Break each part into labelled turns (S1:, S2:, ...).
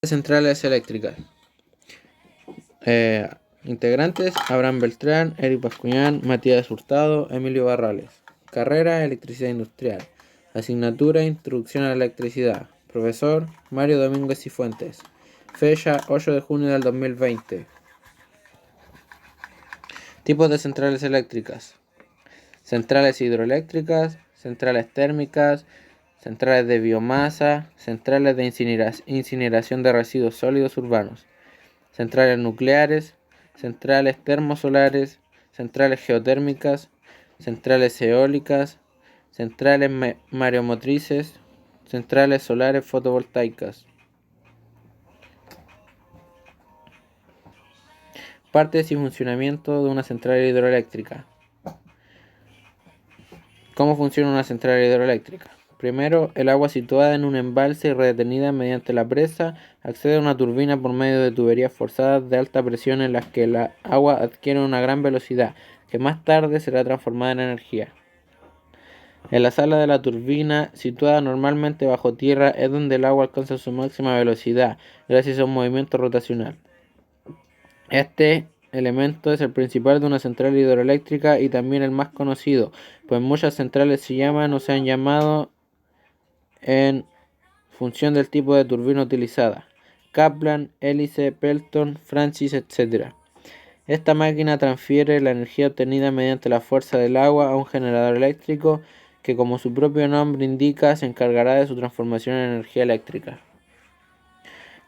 S1: Centrales eléctricas. Integrantes: Abraham Beltrán, Eric Bascuñán, Matías Hurtado, Emilio Barrales. Carrera: Electricidad Industrial. Asignatura: Introducción a la Electricidad. Profesor: Mario Domínguez Cifuentes. Fecha: 8 de junio del 2020. Tipos de centrales eléctricas: centrales hidroeléctricas, centrales térmicas, centrales de biomasa, centrales de incineración de residuos sólidos urbanos, centrales nucleares, centrales termosolares, centrales geotérmicas, centrales eólicas, centrales mareomotrices, centrales solares fotovoltaicas. Partes y funcionamiento de una central hidroeléctrica. ¿Cómo funciona una central hidroeléctrica? Primero, el agua situada en un embalse y retenida mediante la presa accede a una turbina por medio de tuberías forzadas de alta presión en las que el agua adquiere una gran velocidad, que más tarde será transformada en energía. En la sala de la turbina, situada normalmente bajo tierra, es donde el agua alcanza su máxima velocidad, gracias a un movimiento rotacional. Este elemento es el principal de una central hidroeléctrica y también el más conocido, pues muchas centrales se llaman o se han llamado en función del tipo de turbina utilizada: Kaplan, Hélice, Pelton, Francis, etc. Esta máquina transfiere la energía obtenida mediante la fuerza del agua a un generador eléctrico que, como su propio nombre indica, se encargará de su transformación en energía eléctrica.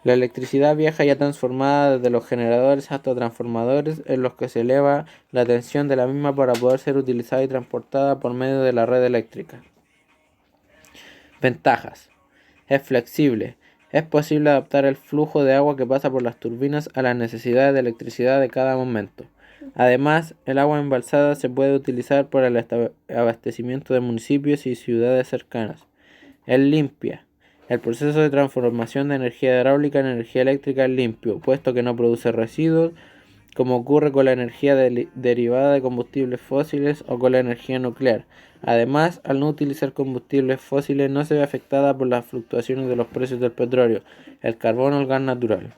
S1: La electricidad viaja ya transformada desde los generadores hasta transformadores, en los que se eleva la tensión de la misma para poder ser utilizada y transportada por medio de la red eléctrica. Ventajas: es flexible. Es posible adaptar el flujo de agua que pasa por las turbinas a las necesidades de electricidad de cada momento. Además, el agua embalsada se puede utilizar para el abastecimiento de municipios y ciudades cercanas. Es limpia. El proceso de transformación de energía hidráulica en energía eléctrica es limpio, puesto que no produce residuos, como ocurre con la energía derivada de combustibles fósiles o con la energía nuclear. Además, al no utilizar combustibles fósiles, no se ve afectada por las fluctuaciones de los precios del petróleo, el carbón o el gas natural.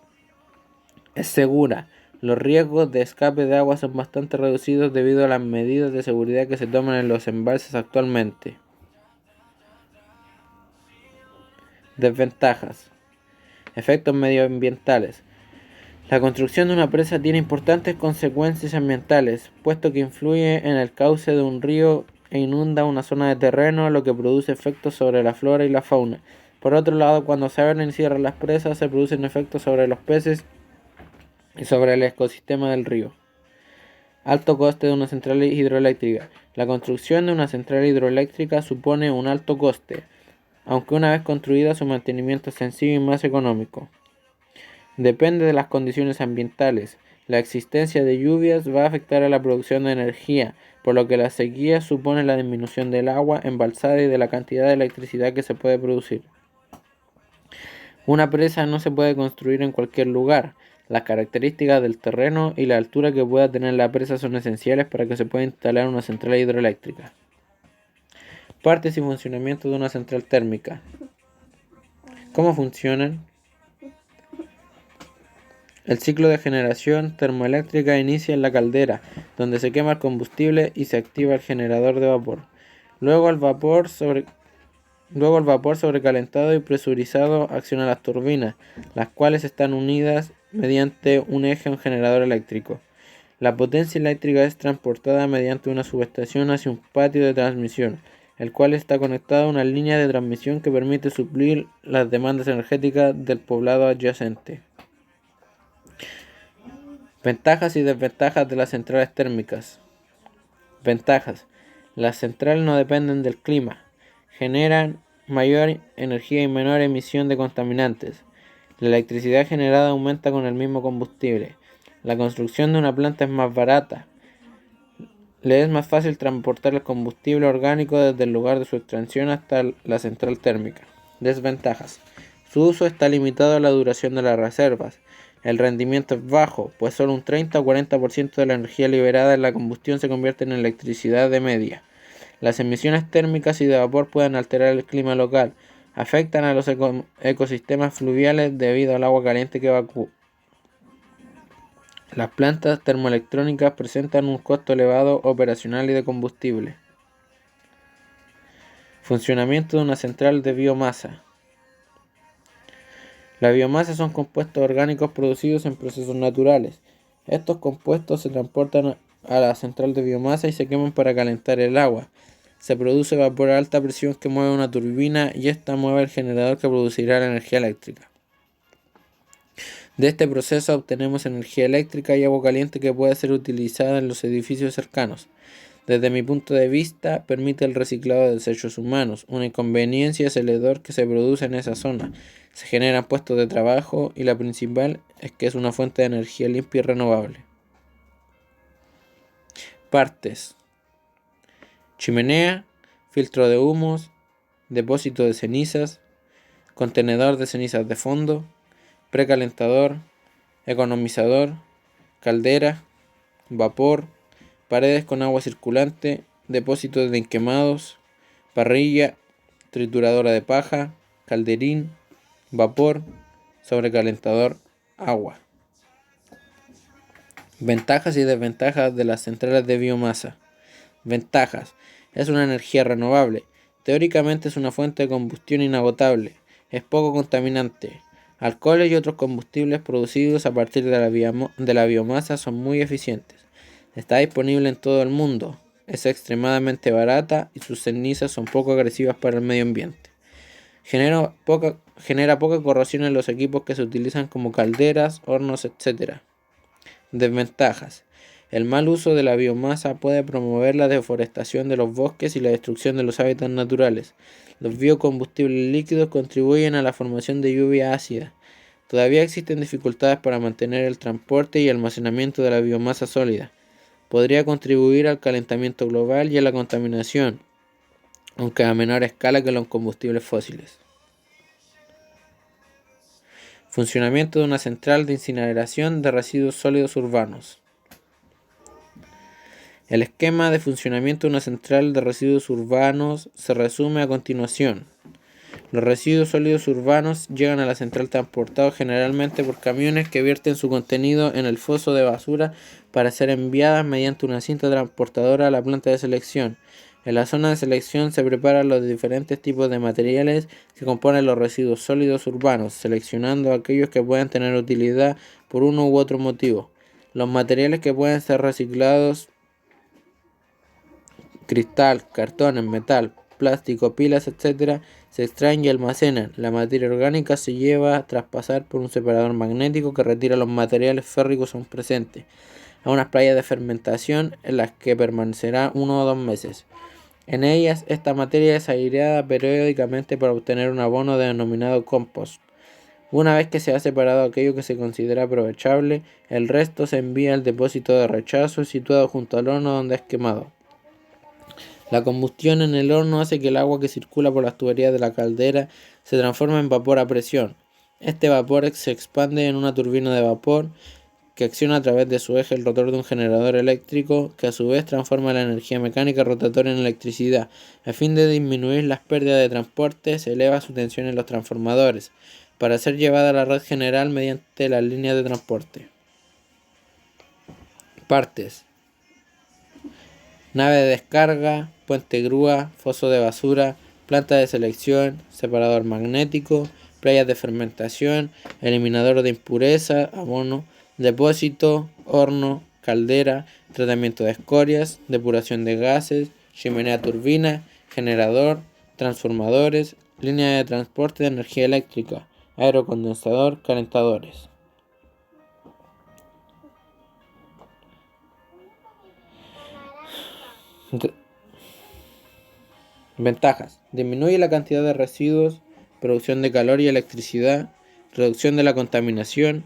S1: Es segura. Los riesgos de escape de agua son bastante reducidos debido a las medidas de seguridad que se toman en los embalses actualmente. Desventajas: efectos medioambientales. La construcción de una presa tiene importantes consecuencias ambientales, puesto que influye en el cauce de un río e inunda una zona de terreno, lo que produce efectos sobre la flora y la fauna. Por otro lado, cuando se abren y cierran las presas, se producen efectos sobre los peces y sobre el ecosistema del río. Alto coste de una central hidroeléctrica. La construcción de una central hidroeléctrica supone un alto coste, aunque una vez construida su mantenimiento es sencillo y más económico. Depende de las condiciones ambientales. La existencia de lluvias va a afectar a la producción de energía, por lo que la sequía supone la disminución del agua embalsada y de la cantidad de electricidad que se puede producir. Una presa no se puede construir en cualquier lugar. Las características del terreno y la altura que pueda tener la presa son esenciales para que se pueda instalar una central hidroeléctrica. Partes y funcionamiento de una central térmica. ¿Cómo funcionan? El ciclo de generación termoeléctrica inicia en la caldera, donde se quema el combustible y se activa el generador de vapor. Luego el vapor sobrecalentado y presurizado acciona las turbinas, las cuales están unidas mediante un eje a un generador eléctrico. La potencia eléctrica es transportada mediante una subestación hacia un patio de transmisión, el cual está conectado a una línea de transmisión que permite suplir las demandas energéticas del poblado adyacente. Ventajas y desventajas de las centrales térmicas. Ventajas: las centrales no dependen del clima, generan mayor energía y menor emisión de contaminantes. La electricidad generada aumenta con el mismo combustible. La construcción de una planta es más barata. Le es más fácil transportar el combustible orgánico desde el lugar de su extracción hasta la central térmica. Desventajas: su uso está limitado a la duración de las reservas. El rendimiento es bajo, pues solo un 30 o 40% de la energía liberada en la combustión se convierte en electricidad de media. Las emisiones térmicas y de vapor pueden alterar el clima local, Afectan a los ecosistemas fluviales debido al agua caliente que evacúa. Las plantas termoelectrónicas presentan un costo elevado operacional y de combustible. Funcionamiento de una central de biomasa. La biomasa son compuestos orgánicos producidos en procesos naturales. Estos compuestos se transportan a la central de biomasa y se queman para calentar el agua. Se produce vapor a alta presión que mueve una turbina y esta mueve el generador que producirá la energía eléctrica. De este proceso obtenemos energía eléctrica y agua caliente que puede ser utilizada en los edificios cercanos. Desde mi punto de vista, permite el reciclado de desechos humanos. Una inconveniencia es el hedor que se produce en esa zona. Se generan puestos de trabajo y la principal es que es una fuente de energía limpia y renovable. Partes: chimenea, filtro de humos, depósito de cenizas, contenedor de cenizas de fondo, precalentador, economizador, caldera, vapor, paredes con agua circulante, depósitos de inquemados, parrilla, trituradora de paja, calderín, vapor, sobrecalentador, agua. Ventajas y desventajas de las centrales de biomasa. Ventajas: es una energía renovable. Teóricamente es una fuente de combustión inagotable. Es poco contaminante. Alcoholes y otros combustibles producidos a partir de la biomasa son muy eficientes. Está disponible en todo el mundo. Es extremadamente barata y sus cenizas son poco agresivas para el medio ambiente. Genera poca corrosión en los equipos que se utilizan como calderas, hornos, etc. Desventajas: el mal uso de la biomasa puede promover la deforestación de los bosques y la destrucción de los hábitats naturales. Los biocombustibles líquidos contribuyen a la formación de lluvia ácida. Todavía existen dificultades para mantener el transporte y almacenamiento de la biomasa sólida. Podría contribuir al calentamiento global y a la contaminación, aunque a menor escala que los combustibles fósiles. Funcionamiento de una central de incineración de residuos sólidos urbanos. El esquema de funcionamiento de una central de residuos urbanos se resume a continuación. Los residuos sólidos urbanos llegan a la central transportados generalmente por camiones que vierten su contenido en el foso de basura para ser enviadas mediante una cinta transportadora a la planta de selección. En la zona de selección se preparan los diferentes tipos de materiales que componen los residuos sólidos urbanos, seleccionando aquellos que puedan tener utilidad por uno u otro motivo. Los materiales que pueden ser reciclados: cristal, cartones, metal, plástico, pilas, etc., se extraen y almacenan. La materia orgánica se lleva tras pasar por un separador magnético que retira los materiales férricos aún presentes a unas playas de fermentación en las que permanecerá 1 o 2 meses. En ellas, esta materia es aireada periódicamente para obtener un abono denominado compost. Una vez que se ha separado aquello que se considera aprovechable, el resto se envía al depósito de rechazo situado junto al horno donde es quemado. La combustión en el horno hace que el agua que circula por las tuberías de la caldera se transforme en vapor a presión. Este vapor se expande en una turbina de vapor que acciona a través de su eje el rotor de un generador eléctrico que a su vez transforma la energía mecánica rotatoria en electricidad. A fin de disminuir las pérdidas de transporte, se eleva su tensión en los transformadores para ser llevada a la red general mediante las líneas de transporte. Partes: nave de descarga, puente grúa, foso de basura, planta de selección, separador magnético, playas de fermentación, eliminador de impureza, abono, depósito, horno, caldera, tratamiento de escorias, depuración de gases, chimenea turbina, generador, transformadores, línea de transporte de energía eléctrica, aerocondensador, calentadores. Ventajas: disminuye la cantidad de residuos, producción de calor y electricidad, reducción de la contaminación.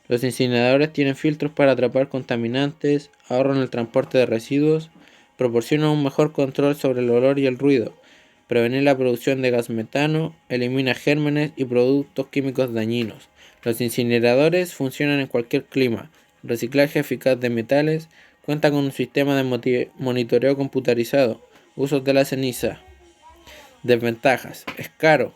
S1: Los incineradores tienen filtros para atrapar contaminantes, ahorran el transporte de residuos, proporcionan un mejor control sobre el olor y el ruido, prevenir la producción de gas metano, elimina gérmenes y productos químicos dañinos. Los incineradores funcionan en cualquier clima, reciclaje eficaz de metales, cuenta con un sistema de monitoreo computarizado, usos de la ceniza. Desventajas: es caro,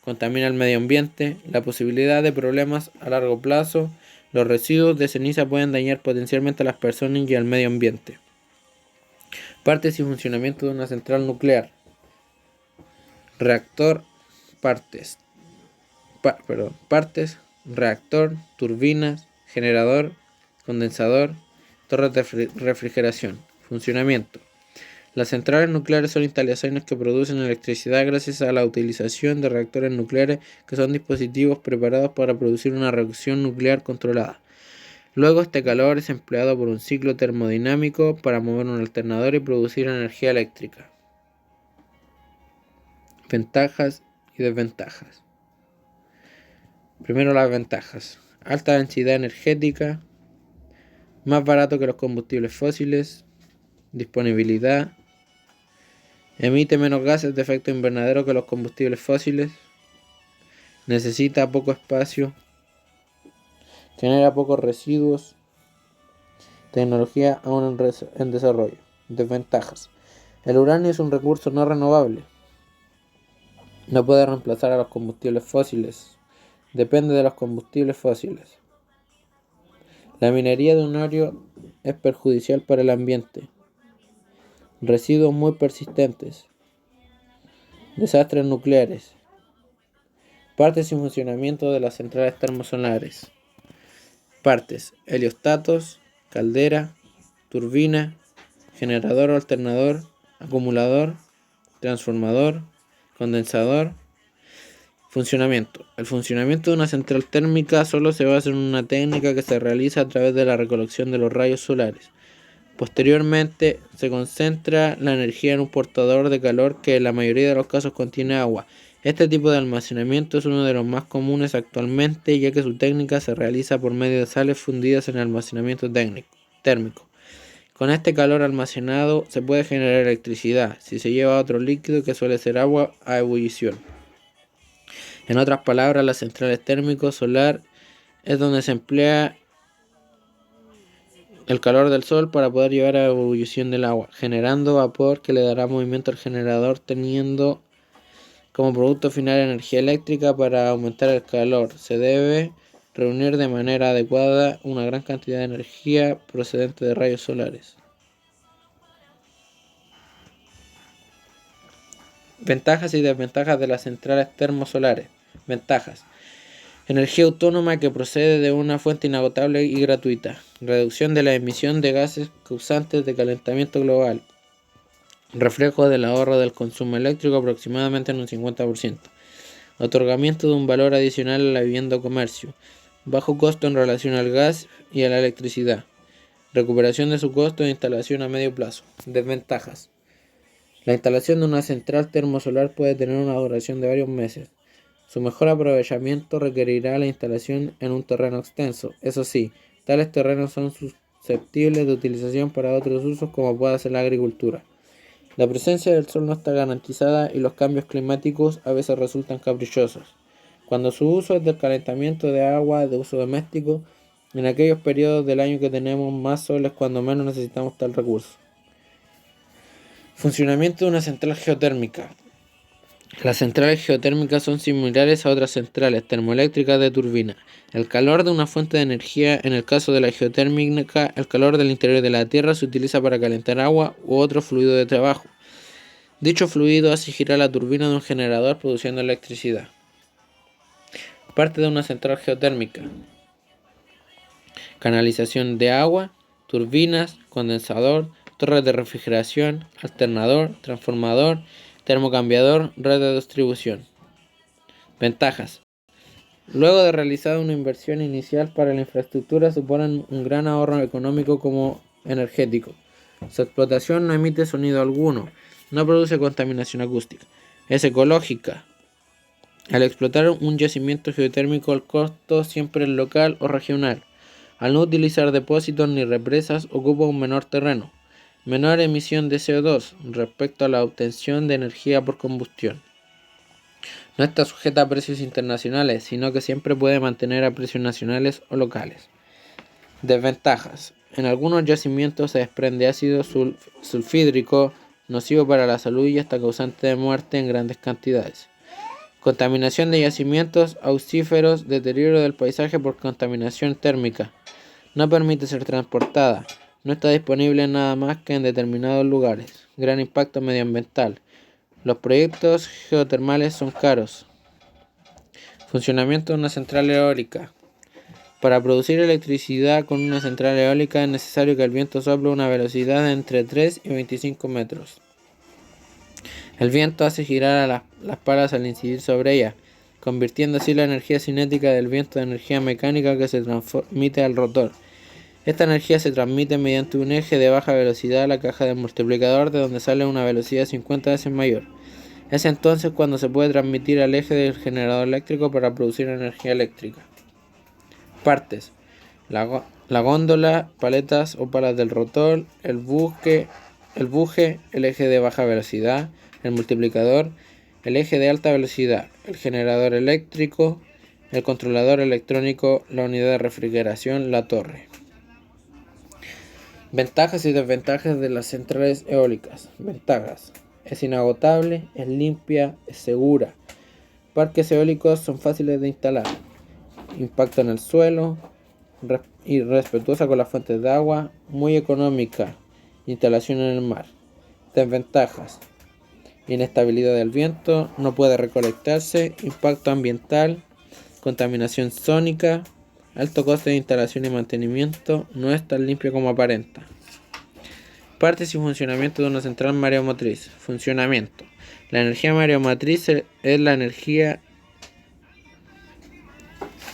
S1: contamina el medio ambiente, la posibilidad de problemas a largo plazo, los residuos de ceniza pueden dañar potencialmente a las personas y al medio ambiente. Partes y funcionamiento de una central nuclear. Reactor, partes, reactor, turbinas, generador, condensador, torres de refrigeración. Funcionamiento. Las centrales nucleares son instalaciones que producen electricidad gracias a la utilización de reactores nucleares, que son dispositivos preparados para producir una reacción nuclear controlada. Luego este calor es empleado por un ciclo termodinámico para mover un alternador y producir energía eléctrica. Ventajas y desventajas. Primero las ventajas. Alta densidad energética, más barato que los combustibles fósiles, disponibilidad, emite menos gases de efecto invernadero que los combustibles fósiles, necesita poco espacio, genera pocos residuos, tecnología aún en desarrollo. Desventajas. El uranio es un recurso no renovable. No puede reemplazar a los combustibles fósiles. Depende de los combustibles fósiles. La minería de uranio es perjudicial para el ambiente. Residuos muy persistentes. Desastres nucleares. Partes y funcionamiento de las centrales termosolares. Partes: heliostatos, caldera, turbina, generador o alternador, acumulador, transformador, condensador. Funcionamiento. El funcionamiento de una central térmica solo se basa en una técnica que se realiza a través de la recolección de los rayos solares. Posteriormente, se concentra la energía en un portador de calor que en la mayoría de los casos contiene agua. Este tipo de almacenamiento es uno de los más comunes actualmente, ya que su técnica se realiza por medio de sales fundidas en almacenamiento térmico. Con este calor almacenado se puede generar electricidad si se lleva otro líquido, que suele ser agua, a ebullición. En otras palabras, las centrales térmicos solar es donde se emplea el calor del sol para poder llevar a ebullición del agua, generando vapor que le dará movimiento al generador, teniendo como producto final energía eléctrica. Para aumentar el calor se debe reunir de manera adecuada una gran cantidad de energía procedente de rayos solares. Ventajas y desventajas de las centrales termosolares. Ventajas: energía autónoma que procede de una fuente inagotable y gratuita. Reducción de la emisión de gases causantes de calentamiento global. Reflejo del ahorro del consumo eléctrico aproximadamente en un 50%. Otorgamiento de un valor adicional a la vivienda o comercio. Bajo costo en relación al gas y a la electricidad. Recuperación de su costo de instalación a medio plazo. Desventajas: la instalación de una central termosolar puede tener una duración de varios meses. Su mejor aprovechamiento requerirá la instalación en un terreno extenso. Eso sí, tales terrenos son susceptibles de utilización para otros usos, como puede ser la agricultura. La presencia del sol no está garantizada y los cambios climáticos a veces resultan caprichosos. Cuando su uso es del calentamiento de agua de uso doméstico, en aquellos periodos del año que tenemos más sol es cuando menos necesitamos tal recurso. Funcionamiento de una central geotérmica. Las centrales geotérmicas son similares a otras centrales termoeléctricas de turbina. El calor de una fuente de energía, en el caso de la geotérmica, el calor del interior de la Tierra, se utiliza para calentar agua u otro fluido de trabajo. Dicho fluido hace girar la turbina de un generador produciendo electricidad. Parte de una central geotérmica: canalización de agua, turbinas, condensador, torres de refrigeración, alternador, transformador, termocambiador, red de distribución. Ventajas: luego de realizar una inversión inicial para la infraestructura, suponen un gran ahorro económico como energético. Su explotación no emite sonido alguno, no produce contaminación acústica. Es ecológica. Al explotar un yacimiento geotérmico, el costo siempre es local o regional. Al no utilizar depósitos ni represas, ocupa un menor terreno. Menor emisión de CO2 respecto a la obtención de energía por combustión. No está sujeta a precios internacionales, sino que siempre puede mantener a precios nacionales o locales. Desventajas: en algunos yacimientos se desprende ácido sulfídrico, nocivo para la salud y hasta causante de muerte en grandes cantidades. Contaminación de yacimientos auxíferos, deterioro del paisaje por contaminación térmica. No permite ser transportada. No está disponible nada más que en determinados lugares. Gran impacto medioambiental. Los proyectos geotermales son caros. Funcionamiento de una central eólica. Para producir electricidad con una central eólica es necesario que el viento sople a una velocidad de entre 3 y 25 metros. El viento hace girar a las palas al incidir sobre ellas, convirtiendo así la energía cinética del viento en energía mecánica que se transmite al rotor. Esta energía se transmite mediante un eje de baja velocidad a la caja del multiplicador, de donde sale una velocidad 50 veces mayor. Es entonces cuando se puede transmitir al eje del generador eléctrico para producir energía eléctrica. Partes: la góndola, paletas o palas del rotor, el buje, el eje de baja velocidad, el multiplicador, el eje de alta velocidad, el generador eléctrico, el controlador electrónico, la unidad de refrigeración, la torre. Ventajas y desventajas de las centrales eólicas. Ventajas: es inagotable, es limpia, es segura. Parques eólicos son fáciles de instalar. Impacto en el suelo y respetuosa con las fuentes de agua, muy económica. Instalación en el mar. Desventajas: inestabilidad del viento, no puede recolectarse, impacto ambiental, contaminación sónica, alto coste de instalación y mantenimiento, no es tan limpio como aparenta. Partes y funcionamiento de una central mareomotriz. Funcionamiento: la energía mareomotriz es la energía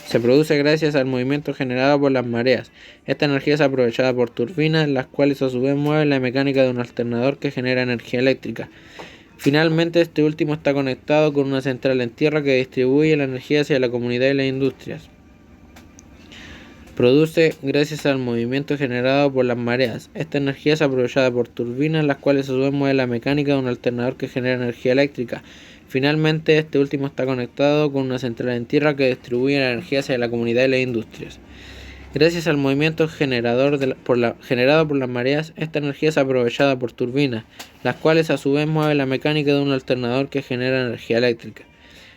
S1: se produce gracias al movimiento generado por las mareas. Esta energía es aprovechada por turbinas, las cuales a su vez mueven la mecánica de un alternador que genera energía eléctrica. Finalmente, este último está conectado con una central en tierra que distribuye la energía hacia la comunidad y las industrias. Produce gracias al movimiento generado por las mareas. Esta energía es aprovechada por turbinas, las cuales a su vez mueven la mecánica de un alternador que genera energía eléctrica. Finalmente, este último está conectado con una central en tierra que distribuye la energía hacia la comunidad y las industrias. Gracias al movimiento generado por las mareas, esta energía es aprovechada por turbinas, las cuales a su vez mueven la mecánica de un alternador que genera energía eléctrica.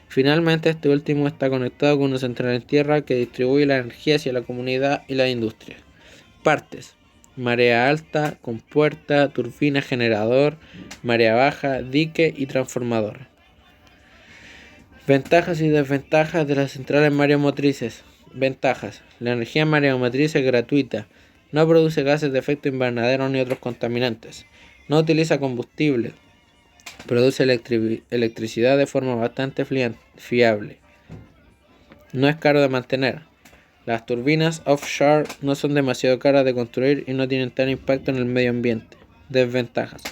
S1: Finalmente, este último está conectado con una central en tierra que distribuye la energía hacia la comunidad y las industrias. Partes: marea alta, compuerta, turbina, generador, marea baja, dique y transformador. Ventajas y desventajas de las centrales mareomotrices. Ventajas: la energía mareomotriz es gratuita, no produce gases de efecto invernadero ni otros contaminantes, no utiliza combustible, produce electricidad de forma bastante fiable, no es caro de mantener. Las turbinas offshore no son demasiado caras de construir y no tienen tal impacto en el medio ambiente. Desventajas: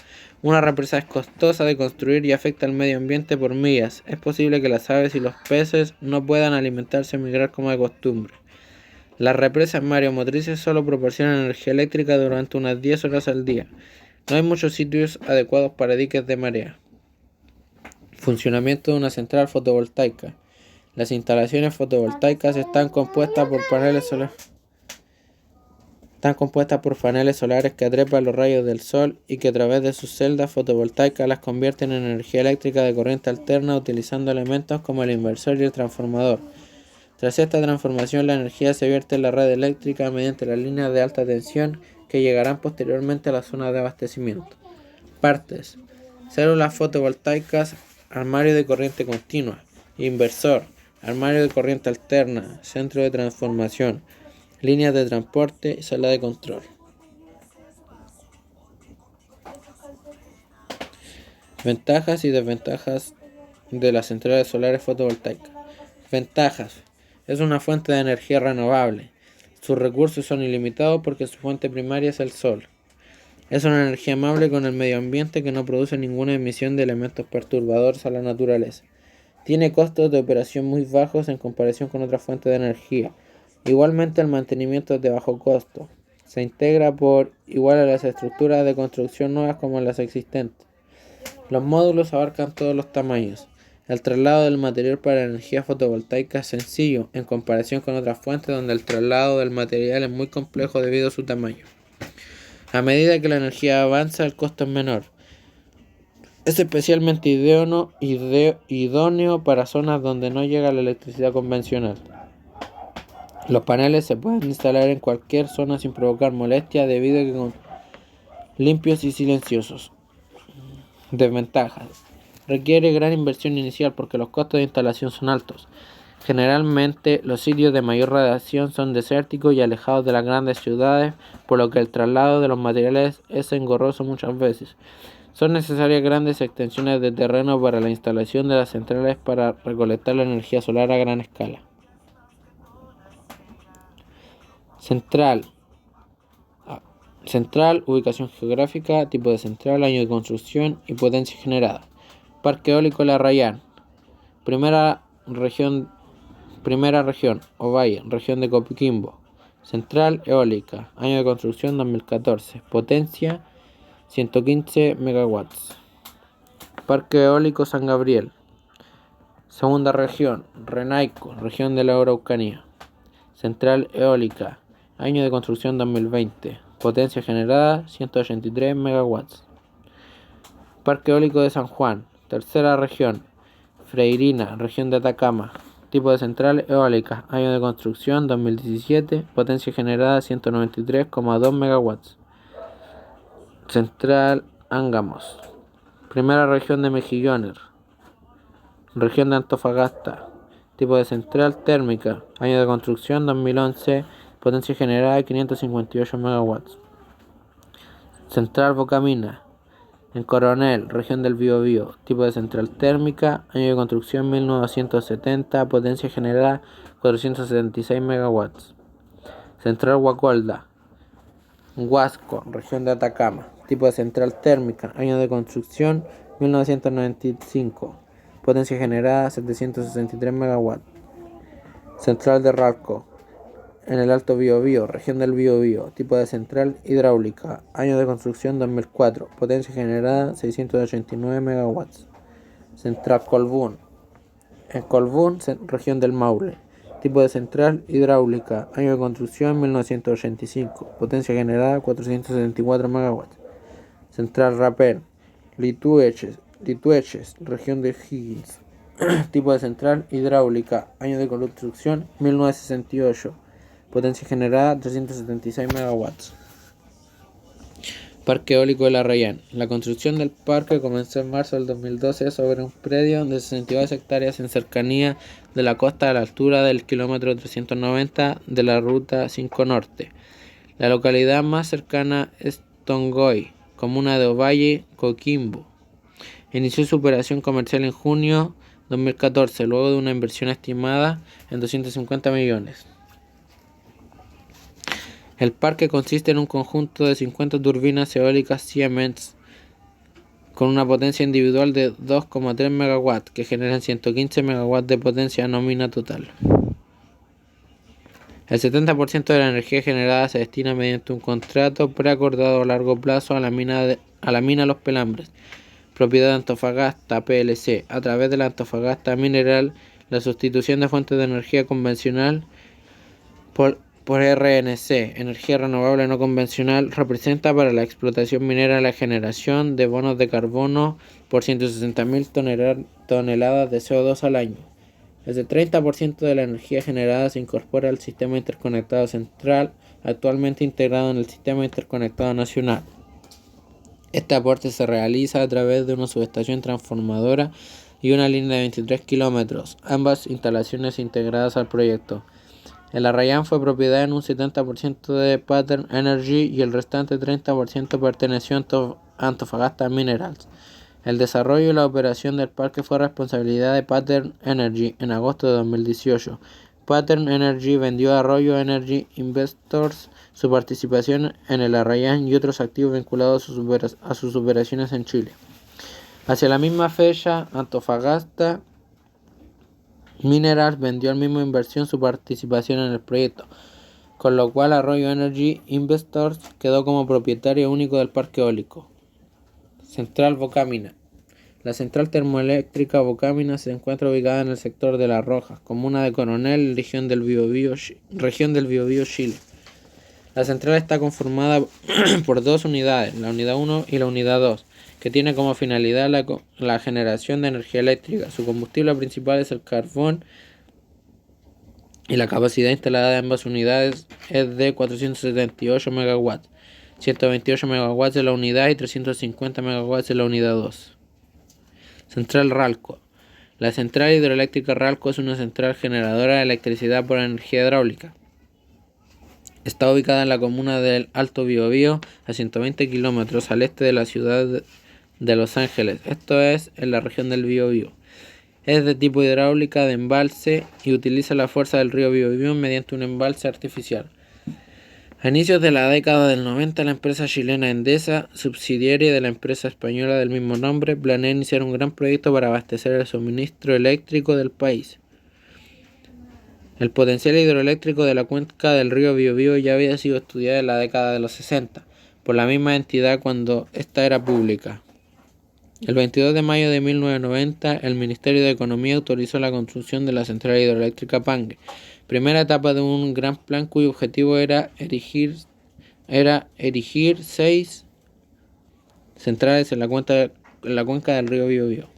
S1: una represa es costosa de construir y afecta al medio ambiente por millas. Es posible que las aves y los peces no puedan alimentarse y migrar como de costumbre. Las represas mareomotrices solo proporcionan energía eléctrica durante unas 10 horas al día. No hay muchos sitios adecuados para diques de marea. Funcionamiento de una central fotovoltaica. Las instalaciones fotovoltaicas están compuestas por paneles solares que atrapan los rayos del sol y que a través de sus celdas fotovoltaicas las convierten en energía eléctrica de corriente alterna utilizando elementos como el inversor y el transformador. Tras esta transformación, la energía se vierte en la red eléctrica mediante las líneas de alta tensión que llegarán posteriormente a la zona de abastecimiento. Partes: células fotovoltaicas, armario de corriente continua, inversor, armario de corriente alterna, centro de transformación, líneas de transporte y sala de control. Ventajas y desventajas de las centrales solares fotovoltaicas. Ventajas: es una fuente de energía renovable. Sus recursos son ilimitados porque su fuente primaria es el sol. Es una energía amable con el medio ambiente que no produce ninguna emisión de elementos perturbadores a la naturaleza. Tiene costos de operación muy bajos en comparación con otras fuentes de energía. Igualmente, el mantenimiento es de bajo costo. Se integra por igual a las estructuras de construcción nuevas como en las existentes. Los módulos abarcan todos los tamaños. El traslado del material para la energía fotovoltaica es sencillo en comparación con otras fuentes donde el traslado del material es muy complejo debido a su tamaño. A medida que la energía avanza, el costo es menor. Es especialmente idóneo para zonas donde no llega la electricidad convencional. Los paneles se pueden instalar en cualquier zona sin provocar molestia debido a que son limpios y silenciosos. Desventajas. Requiere gran inversión inicial porque los costos de instalación son altos. Generalmente los sitios de mayor radiación son desérticos y alejados de las grandes ciudades, por lo que el traslado de los materiales es engorroso muchas veces. Son necesarias grandes extensiones de terreno para la instalación de las centrales para recolectar la energía solar a gran escala. Central, ubicación geográfica, tipo de central, año de construcción y potencia generada. Parque eólico La Rayán, primera región, Ovalle, región de Coquimbo. Central eólica, año de construcción 2014, potencia 115 megawatts. Parque eólico San Gabriel. Segunda región, Renaico, región de la Araucanía. Central eólica, año de construcción 2020, potencia generada 183 megawatts. Parque eólico de San Juan. Tercera región, Freirina, región de Atacama. Tipo de central eólica, año de construcción 2017, potencia generada 193,2 megawatts. Central Ángamos, primera región de Mejillones, región de Antofagasta. Tipo de central térmica, año de construcción 2011, potencia generada 558 megawatts. Central Bocamina, en Coronel, región del Biobío. Tipo de central térmica, año de construcción 1970, potencia generada 476 megawatts. Central Guacolda, Huasco, región de Atacama. Tipo de central térmica, año de construcción 1995, potencia generada 763 megawatts. Central de Ralco, en el Alto Biobío, región del Biobío. Tipo de central hidráulica, año de construcción 2004, potencia generada 689 megawatts. Central Colbún, en Colbún, región del Maule. Tipo de central hidráulica, año de construcción 1985, potencia generada 474 megawatts. Central Rapel, Litueches, región de Higgins. Tipo de central hidráulica, año de construcción 1968, potencia generada 376 megawatts. Parque eólico de La Rayán. La construcción del parque comenzó en marzo del 2012 sobre un predio de 62 hectáreas en cercanía de la costa a la altura del kilómetro 390 de la ruta 5 Norte. La localidad más cercana es Tongoy, comuna de Ovalle, Coquimbo. Inició su operación comercial en junio 2014, luego de una inversión estimada en 250 millones. El parque consiste en un conjunto de 50 turbinas eólicas Siemens con una potencia individual de 2,3 megawatts que generan 115 megawatts de potencia nómina total. El 70% de la energía generada se destina mediante un contrato preacordado a largo plazo a la mina Los Pelambres, propiedad de Antofagasta PLC, a través de la Antofagasta Mineral. La sustitución de fuentes de energía convencional por RNC, energía renovable no convencional, representa para la explotación minera la generación de bonos de carbono por 160.000 toneladas de CO2 al año. El 30% de la energía generada se incorpora al sistema interconectado central, actualmente integrado en el sistema interconectado nacional. Este aporte se realiza a través de una subestación transformadora y una línea de 23 kilómetros, ambas instalaciones integradas al proyecto. El Arrayán fue propiedad en un 70% de Pattern Energy y el restante 30% perteneció a Antofagasta Minerals. El desarrollo y la operación del parque fue responsabilidad de Pattern Energy en agosto de 2018. Pattern Energy vendió a Arroyo Energy Investors su participación en el Arrayán y otros activos vinculados a sus operaciones en Chile. Hacia la misma fecha, Antofagasta Minerals vendió al mismo inversión su participación en el proyecto, con lo cual Arroyo Energy Investors quedó como propietario único del parque eólico. Central Bocamina. La central termoeléctrica Bocamina se encuentra ubicada en el sector de Las Rojas, comuna de Coronel, región del Biobío, Chile. La central está conformada por dos unidades, la unidad 1 y la unidad 2, que tiene como finalidad la generación de energía eléctrica. Su combustible principal es el carbón y la capacidad instalada de ambas unidades es de 478 MW, 128 MW en la unidad y 350 MW en la unidad 2. Central Ralco. La central hidroeléctrica Ralco es una central generadora de electricidad por energía hidráulica. Está ubicada en la comuna del Alto Biobío, a 120 kilómetros al este de la ciudad de Los Ángeles. Esto es en la región del Biobío. Es de tipo hidráulica de embalse y utiliza la fuerza del río Biobío mediante un embalse artificial. A inicios de la década del 90, la empresa chilena Endesa, subsidiaria de la empresa española del mismo nombre, planea iniciar un gran proyecto para abastecer el suministro eléctrico del país. El potencial hidroeléctrico de la cuenca del río Biobío ya había sido estudiado en la década de los 60 por la misma entidad cuando ésta era pública. El 22 de mayo de 1990, el Ministerio de Economía autorizó la construcción de la central hidroeléctrica Pangue, primera etapa de un gran plan cuyo objetivo era erigir 6 centrales en la cuenca del río Biobío.